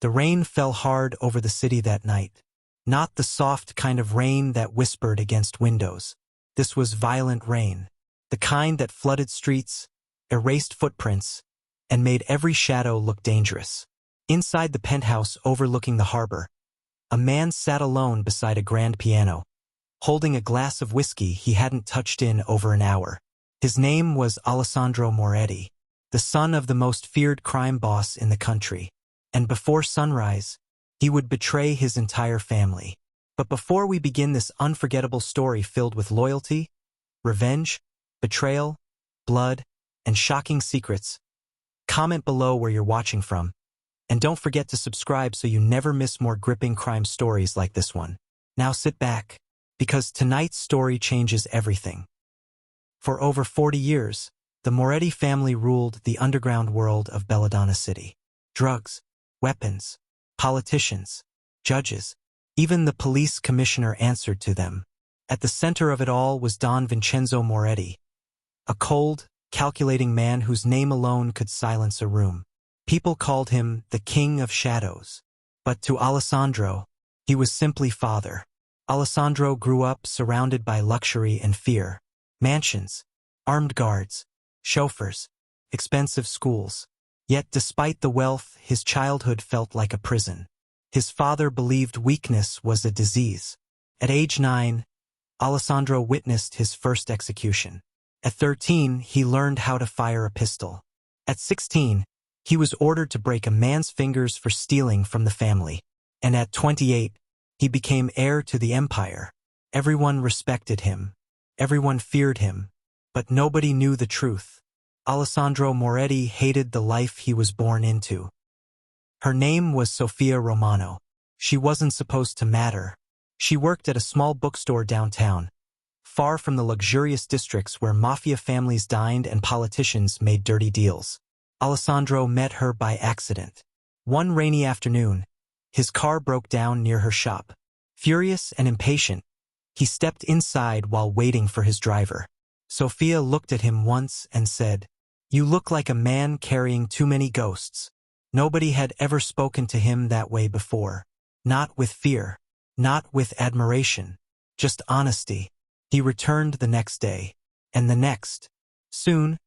The rain fell hard over the city that night. Not the soft kind of rain that whispered against windows. This was violent rain, the kind that flooded streets, erased footprints, and made every shadow look dangerous. Inside the penthouse overlooking the harbor, a man sat alone beside a grand piano, holding a glass of whiskey he hadn't touched in over an hour. His name was Alessandro Moretti, the son of the most feared crime boss in the country, and before sunrise, he would betray his entire family. But before we begin this unforgettable story filled with loyalty, revenge, betrayal, blood, and shocking secrets, comment below where you're watching from, and don't forget to subscribe so you never miss more gripping crime stories like this one. Now sit back, because tonight's story changes everything. For over 40 years, the Moretti family ruled the underground world of Belladonna City. Drugs, weapons, politicians, judges, even the police commissioner answered to them. At the center of it all was Don Vincenzo Moretti, a cold, calculating man whose name alone could silence a room. People called him the King of Shadows. But to Alessandro, he was simply father. Alessandro grew up surrounded by luxury and fear. Mansions, armed guards, chauffeurs, expensive schools. Yet despite the wealth, his childhood felt like a prison. His father believed weakness was a disease. At age 9, Alessandro witnessed his first execution. At 13, he learned how to fire a pistol. At 16, he was ordered to break a man's fingers for stealing from the family. And at 28, he became heir to the empire. Everyone respected him. Everyone feared him. But nobody knew the truth. Alessandro Moretti hated the life he was born into. Her name was Sofia Romano. She wasn't supposed to matter. She worked at a small bookstore downtown, far from the luxurious districts where mafia families dined and politicians made dirty deals. Alessandro met her by accident. One rainy afternoon, his car broke down near her shop. Furious and impatient, he stepped inside while waiting for his driver. Sofia looked at him once and said, "You look like a man carrying too many ghosts." Nobody had ever spoken to him that way before. Not with fear, not with admiration, just honesty. He returned the next day, and the next. Soon,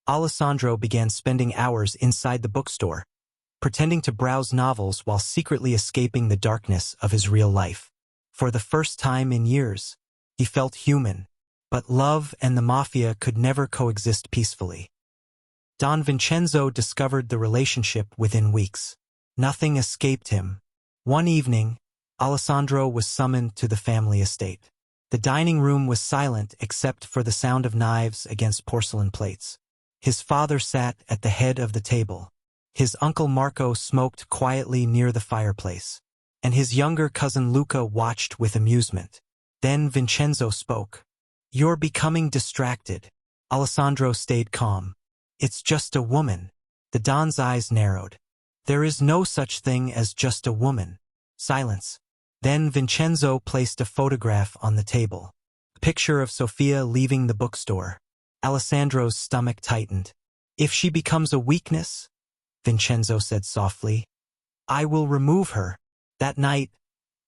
Alessandro began spending hours inside the bookstore, pretending to browse novels while secretly escaping the darkness of his real life. For the first time in years, he felt human, but love and the mafia could never coexist peacefully. Don Vincenzo discovered the relationship within weeks. Nothing escaped him. One evening, Alessandro was summoned to the family estate. The dining room was silent except for the sound of knives against porcelain plates. His father sat at the head of the table. His uncle Marco smoked quietly near the fireplace, and his younger cousin Luca watched with amusement. Then Vincenzo spoke. "You're becoming distracted." Alessandro stayed calm. "It's just a woman." The Don's eyes narrowed. "There is no such thing as just a woman." Silence. Then Vincenzo placed a photograph on the table. A picture of Sofia leaving the bookstore. Alessandro's stomach tightened. "If she becomes a weakness," Vincenzo said softly, "I will remove her." That night,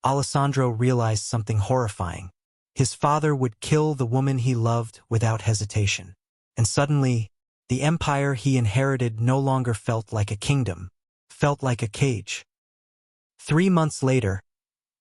Alessandro realized something horrifying. His father would kill the woman he loved without hesitation. And suddenly, the empire he inherited no longer felt like a kingdom, felt like a cage. 3 months later,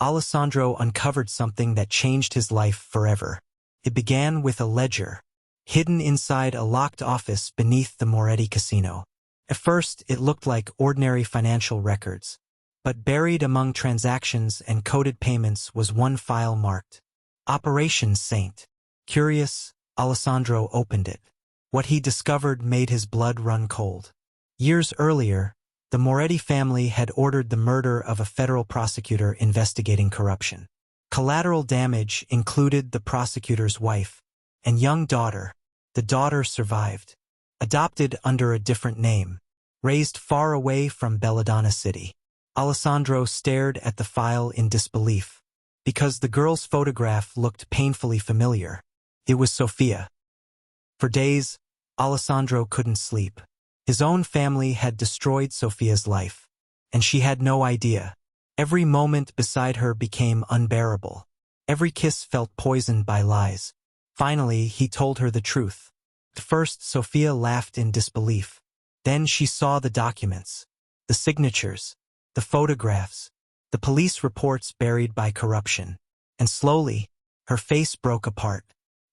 Alessandro uncovered something that changed his life forever. It began with a ledger, hidden inside a locked office beneath the Moretti casino. At first, it looked like ordinary financial records. But buried among transactions and coded payments was one file marked Operation Saint. Curious, Alessandro opened it. What he discovered made his blood run cold. Years earlier, the Moretti family had ordered the murder of a federal prosecutor investigating corruption. Collateral damage included the prosecutor's wife and young daughter. The daughter survived, adopted under a different name, raised far away from Belladonna City. Alessandro stared at the file in disbelief, because the girl's photograph looked painfully familiar. It was Sofia. For days, Alessandro couldn't sleep. His own family had destroyed Sofia's life. and she had no idea. Every moment beside her became unbearable. Every kiss felt poisoned by lies. Finally, he told her the truth. At first, Sophia laughed in disbelief. Then she saw the documents, the signatures, the photographs, the police reports buried by corruption. And slowly, her face broke apart.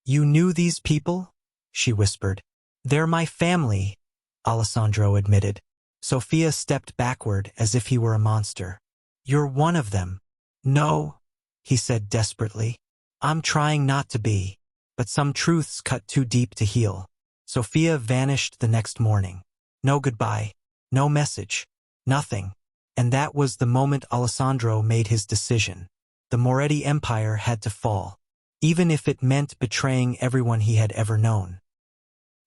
"You knew these people?" she whispered. "They're my family," Alessandro admitted. Sophia stepped backward as if he were a monster. "You're one of them." "No," he said desperately. "I'm trying not to be." But some truths cut too deep to heal. Sophia vanished the next morning. No goodbye, no message, nothing. And that was the moment Alessandro made his decision. The Moretti Empire had to fall, even if it meant betraying everyone he had ever known.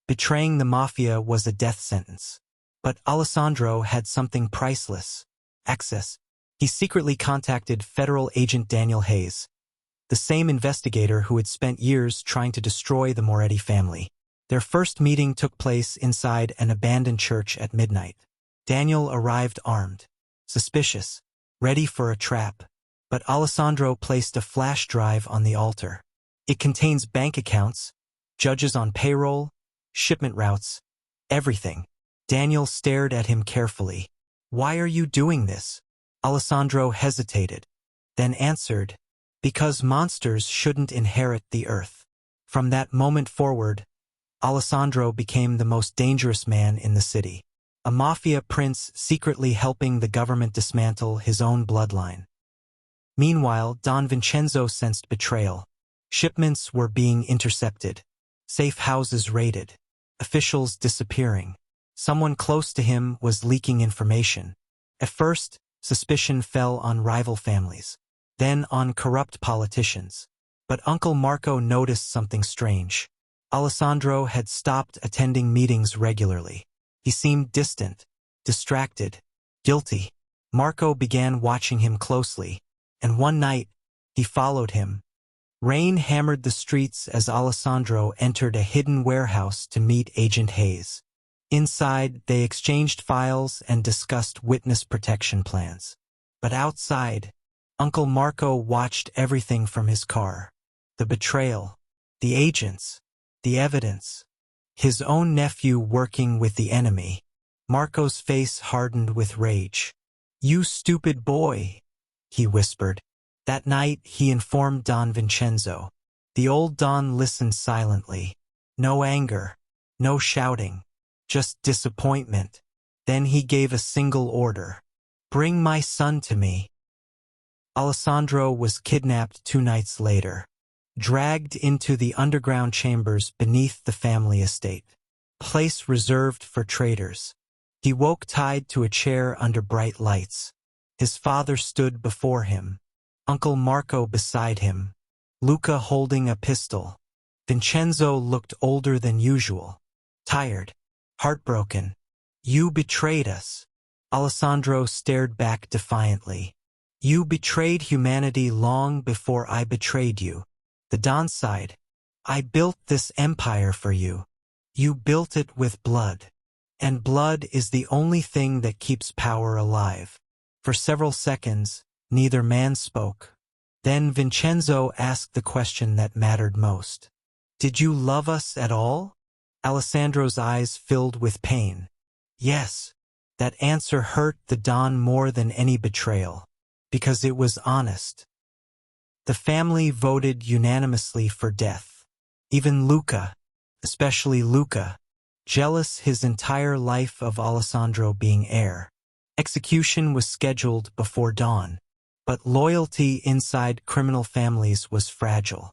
Betraying the Mafia was a death sentence. But Alessandro had something priceless: access. He secretly contacted federal agent Daniel Hayes, the same investigator who had spent years trying to destroy the Moretti family. Their first meeting took place inside an abandoned church at midnight. Daniel arrived armed, suspicious, ready for a trap. But Alessandro placed a flash drive on the altar. It contains bank accounts, judges on payroll, shipment routes, everything. Daniel stared at him carefully. "Why are you doing this?" Alessandro hesitated, then answered, "Because monsters shouldn't inherit the earth." From that moment forward, Alessandro became the most dangerous man in the city. A mafia prince secretly helping the government dismantle his own bloodline. Meanwhile, Don Vincenzo sensed betrayal. Shipments were being intercepted, safe houses raided, officials disappearing. Someone close to him was leaking information. At first, suspicion fell on rival families, then on corrupt politicians. But Uncle Marco noticed something strange. Alessandro had stopped attending meetings regularly. He seemed distant, distracted, guilty. Marco began watching him closely, and one night, he followed him. Rain hammered the streets as Alessandro entered a hidden warehouse to meet Agent Hayes. Inside, they exchanged files and discussed witness protection plans. But outside, Uncle Marco watched everything from his car. The betrayal, the agents, the evidence. His own nephew working with the enemy. Marco's face hardened with rage. "You stupid boy," he whispered. That night, he informed Don Vincenzo. The old Don listened silently. No anger, no shouting, just disappointment. Then he gave a single order: "Bring my son to me." Alessandro was kidnapped 2 nights later, dragged into the underground chambers beneath the family estate, place reserved for traitors. He woke tied to a chair under bright lights. His father stood before him, Uncle Marco beside him, Luca holding a pistol. Vincenzo looked older than usual, tired, heartbroken. "You betrayed us." Alessandro stared back defiantly. "You betrayed humanity long before I betrayed you." The Don sighed. "I built this empire for you. You built it with blood. And blood is the only thing that keeps power alive." For several seconds, neither man spoke. Then Vincenzo asked the question that mattered most. "Did you love us at all?" Alessandro's eyes filled with pain. "Yes." That answer hurt the Don more than any betrayal, because it was honest. The family voted unanimously for death. Even Luca, especially Luca, jealous his entire life of Alessandro being heir. Execution was scheduled before dawn, but loyalty inside criminal families was fragile.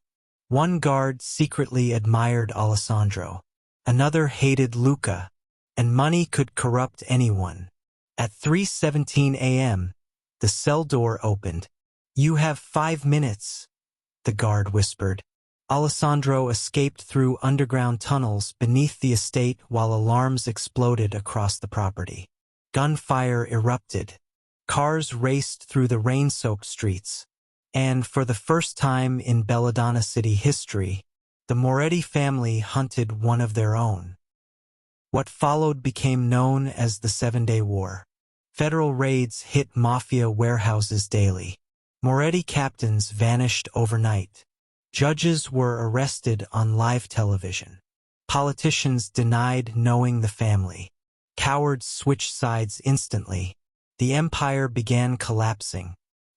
One guard secretly admired Alessandro, another hated Luca, and money could corrupt anyone. At 3:17 a.m., the cell door opened. "You have 5 minutes," the guard whispered. Alessandro escaped through underground tunnels beneath the estate while alarms exploded across the property. Gunfire erupted. Cars raced through the rain-soaked streets. And for the first time in Belladonna City history, the Moretti family hunted one of their own. What followed became known as the 7-Day War. Federal raids hit Mafia warehouses daily. Moretti captains vanished overnight. Judges were arrested on live television. Politicians denied knowing the family. Cowards switched sides instantly. The empire began collapsing,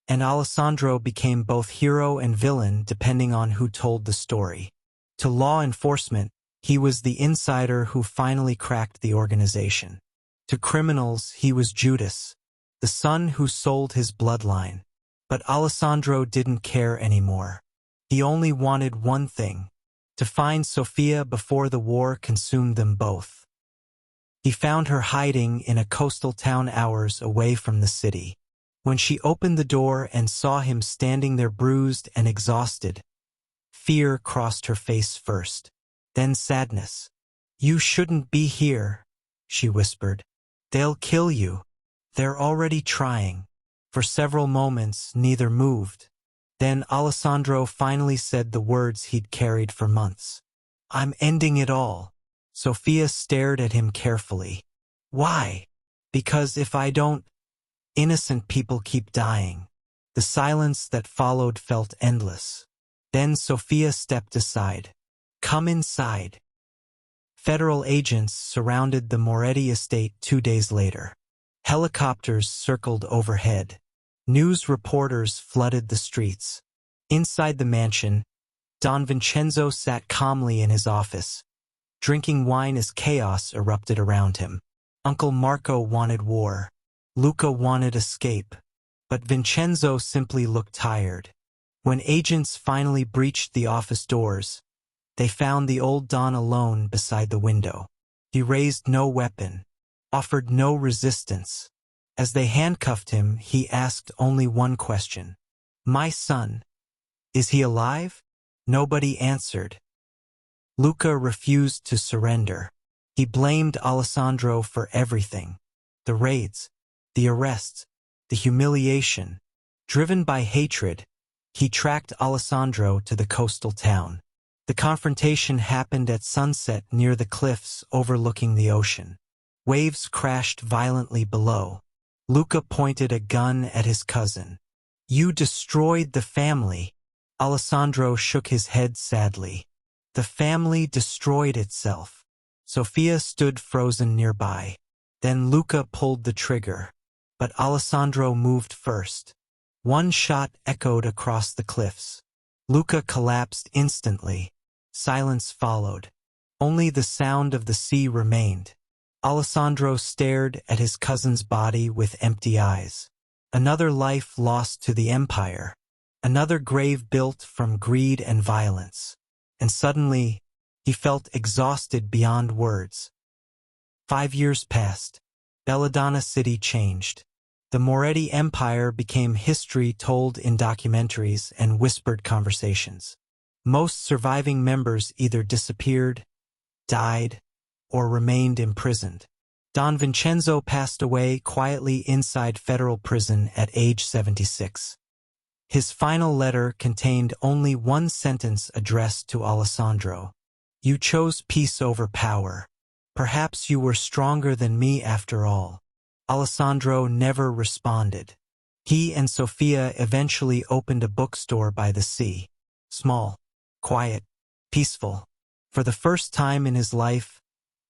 and Alessandro became both hero and villain depending on who told the story. To law enforcement, he was the insider who finally cracked the organization. To criminals, he was Judas, the son who sold his bloodline. But Alessandro didn't care anymore. He only wanted one thing: to find Sofia before the war consumed them both. He found her hiding in a coastal town hours away from the city. When she opened the door and saw him standing there bruised and exhausted, fear crossed her face first, then sadness. "You shouldn't be here," she whispered. "They'll kill you. They're already trying." For several moments, neither moved. Then Alessandro finally said the words he'd carried for months. "I'm ending it all." Sofia stared at him carefully. "Why?" "Because if I don't, innocent people keep dying." The silence that followed felt endless. Then Sofia stepped aside. "Come inside." Federal agents surrounded the Moretti estate 2 days later. Helicopters circled overhead. News reporters flooded the streets. Inside the mansion, Don Vincenzo sat calmly in his office, drinking wine as chaos erupted around him. Uncle Marco wanted war. Luca wanted escape. But Vincenzo simply looked tired. When agents finally breached the office doors, they found the old Don alone beside the window. He raised no weapon, offered no resistance. As they handcuffed him, he asked only one question. "My son, is he alive?" Nobody answered. Luca refused to surrender. He blamed Alessandro for everything: the raids, the arrests, the humiliation. Driven by hatred, he tracked Alessandro to the coastal town. The confrontation happened at sunset near the cliffs overlooking the ocean. Waves crashed violently below. Luca pointed a gun at his cousin. "You destroyed the family." Alessandro shook his head sadly. "The family destroyed itself." Sofia stood frozen nearby. Then Luca pulled the trigger. But Alessandro moved first. One shot echoed across the cliffs. Luca collapsed instantly. Silence followed. Only the sound of the sea remained. Alessandro stared at his cousin's body with empty eyes. Another life lost to the empire. Another grave built from greed and violence. And suddenly, he felt exhausted beyond words. 5 years passed. Belladonna City changed. The Moretti Empire became history told in documentaries and whispered conversations. Most surviving members either disappeared, died, or remained imprisoned. Don Vincenzo passed away quietly inside federal prison at age 76. His final letter contained only one sentence addressed to Alessandro. "You chose peace over power. Perhaps you were stronger than me after all." Alessandro never responded. He and Sofia eventually opened a bookstore by the sea. Small, quiet, peaceful. For the first time in his life,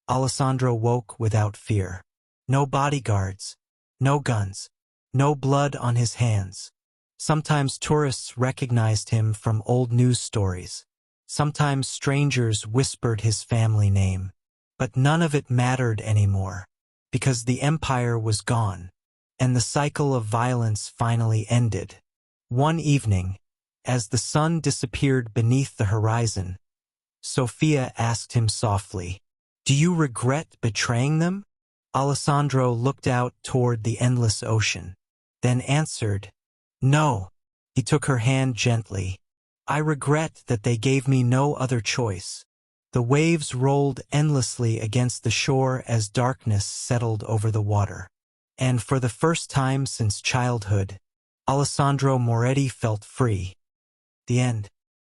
Alessandro woke without fear. No bodyguards, no guns, no blood on his hands. Sometimes tourists recognized him from old news stories. Sometimes strangers whispered his family name. But none of it mattered anymore, because the empire was gone, and the cycle of violence finally ended. One evening, as the sun disappeared beneath the horizon, Sofia asked him softly, "Do you regret betraying them?" Alessandro looked out toward the endless ocean, then answered, "No." He took her hand gently. "I regret that they gave me no other choice." The waves rolled endlessly against the shore as darkness settled over the water. And for the first time since childhood, Alessandro Moretti felt free. The end.